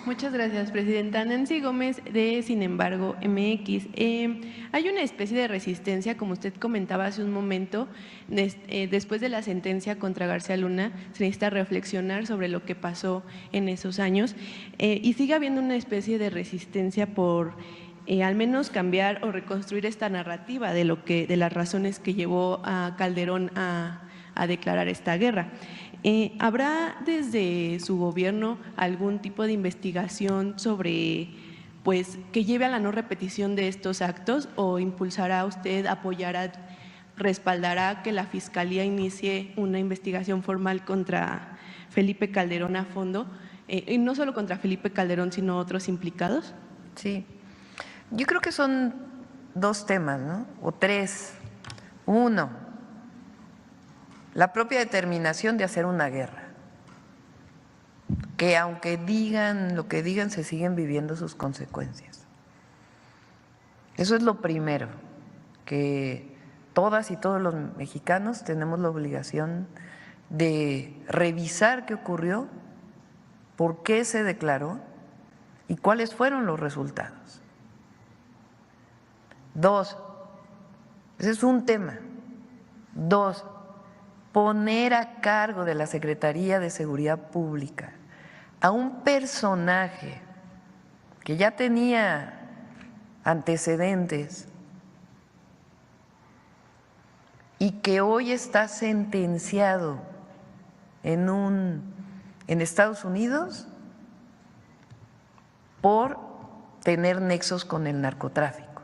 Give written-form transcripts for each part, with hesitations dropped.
Muchas gracias, presidenta. Nancy Gómez, de Sin embargo MX. Hay una especie de resistencia, como usted comentaba hace un momento, después de la sentencia contra García Luna, se necesita reflexionar sobre lo que pasó en esos años y sigue habiendo una especie de resistencia por al menos cambiar o reconstruir esta narrativa de las razones que llevó a Calderón a declarar esta guerra. ¿Habrá desde su gobierno algún tipo de investigación sobre, pues, que lleve a la no repetición de estos actos, o impulsará usted, apoyará, respaldará que la Fiscalía inicie una investigación formal contra Felipe Calderón a fondo, y no solo contra Felipe Calderón, sino otros implicados? Sí, yo creo que son dos temas, ¿no? O tres. Uno, la propia determinación de hacer una guerra, que aunque digan lo que digan, se siguen viviendo sus consecuencias. Eso es lo primero, que todas y todos los mexicanos tenemos la obligación de revisar qué ocurrió, por qué se declaró y cuáles fueron los resultados. Dos, ese es un tema. Dos, poner a cargo de la Secretaría de Seguridad Pública a un personaje que ya tenía antecedentes y que hoy está sentenciado en Estados Unidos por tener nexos con el narcotráfico,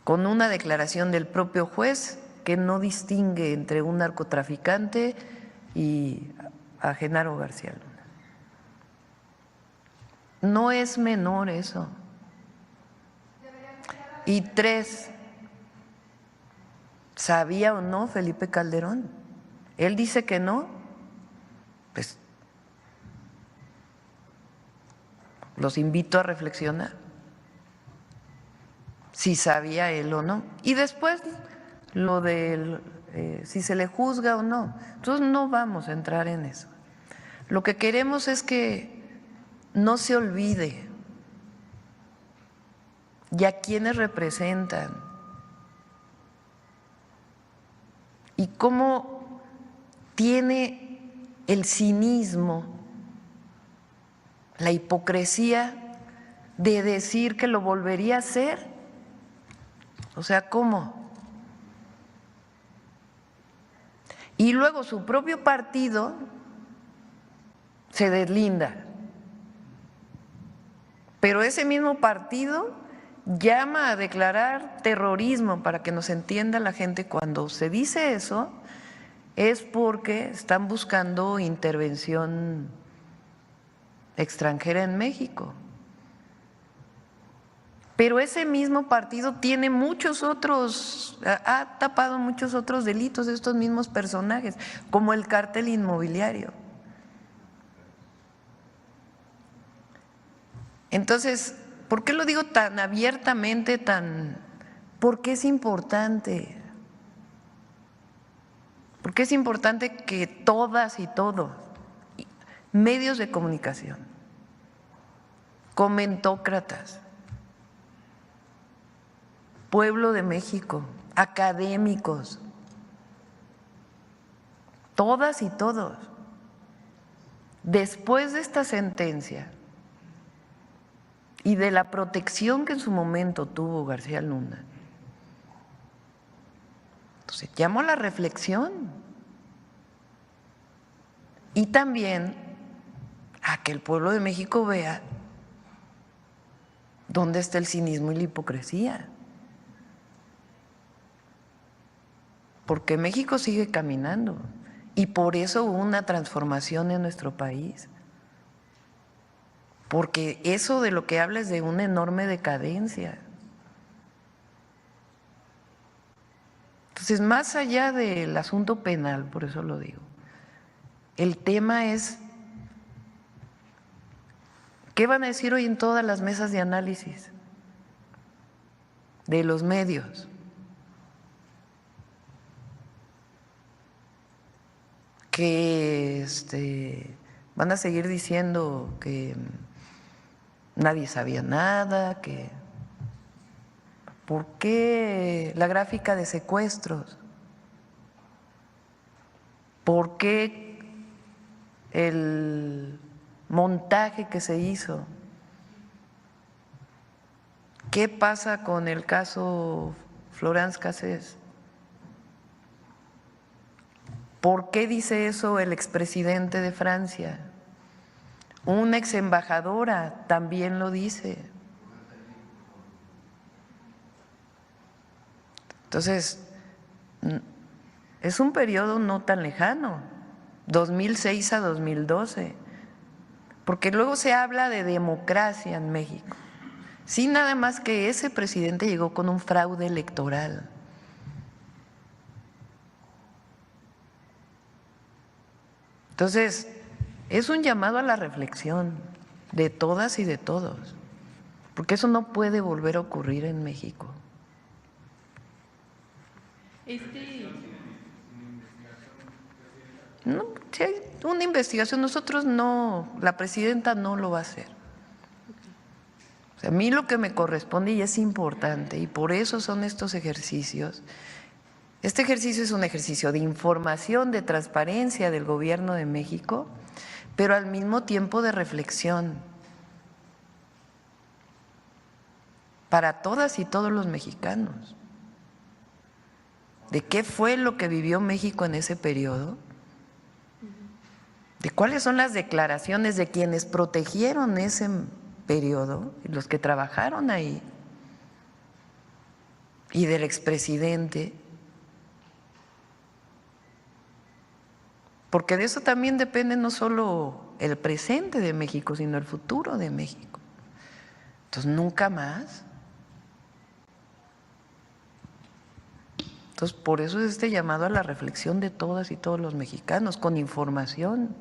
con una declaración del propio juez que no distingue entre un narcotraficante y a Genaro García Luna. No es menor eso. Y tres, ¿sabía o no Felipe Calderón? Él dice que no, pues los invito a reflexionar si sabía él o no. Y después lo de si se le juzga o no. Entonces no vamos a entrar en eso. Lo que queremos es que no se olvide y a quienes representan y cómo tiene el cinismo, la hipocresía de decir que lo volvería a hacer. O sea, ¿cómo? Y luego su propio partido se deslinda, pero ese mismo partido llama a declarar terrorismo. Para que nos entienda la gente, cuando se dice eso es porque están buscando intervención extranjera en México. Pero ese mismo partido tiene muchos otros, ha tapado muchos otros delitos de estos mismos personajes, como el cártel inmobiliario. Entonces, ¿por qué lo digo tan abiertamente, porque es importante? Porque es importante que todas y todos, medios de comunicación, comentócratas, pueblo de México, académicos, todas y todos, después de esta sentencia y de la protección que en su momento tuvo García Luna, entonces llamo a la reflexión y también a que el pueblo de México vea dónde está el cinismo y la hipocresía. Porque México sigue caminando y por eso hubo una transformación en nuestro país. Porque eso de lo que habla es de una enorme decadencia. Entonces, más allá del asunto penal, por eso lo digo, el tema es ¿qué van a decir hoy en todas las mesas de análisis de los medios? Que Van a seguir diciendo que nadie sabía nada, que… ¿Por qué la gráfica de secuestros? ¿Por qué el montaje que se hizo? ¿Qué pasa con el caso Florence Cassés? ¿Por qué dice eso el expresidente de Francia? Una exembajadora también lo dice. Entonces, es un periodo no tan lejano, 2006 a 2012, porque luego se habla de democracia en México. Sí, nada más que ese presidente llegó con un fraude electoral. Entonces, es un llamado a la reflexión de todas y de todos, porque eso no puede volver a ocurrir en México. No, si hay una investigación, nosotros no, la presidenta no lo va a hacer. O sea, a mí lo que me corresponde y es importante, y por eso son estos ejercicios. Este ejercicio es un ejercicio de información, de transparencia del Gobierno de México, pero al mismo tiempo de reflexión para todas y todos los mexicanos. De qué fue lo que vivió México en ese periodo, de cuáles son las declaraciones de quienes protegieron ese periodo, los que trabajaron ahí, y del expresidente, porque de eso también depende no solo el presente de México, sino el futuro de México. Entonces, nunca más. Entonces, por eso es este llamado a la reflexión de todas y todos los mexicanos, con información.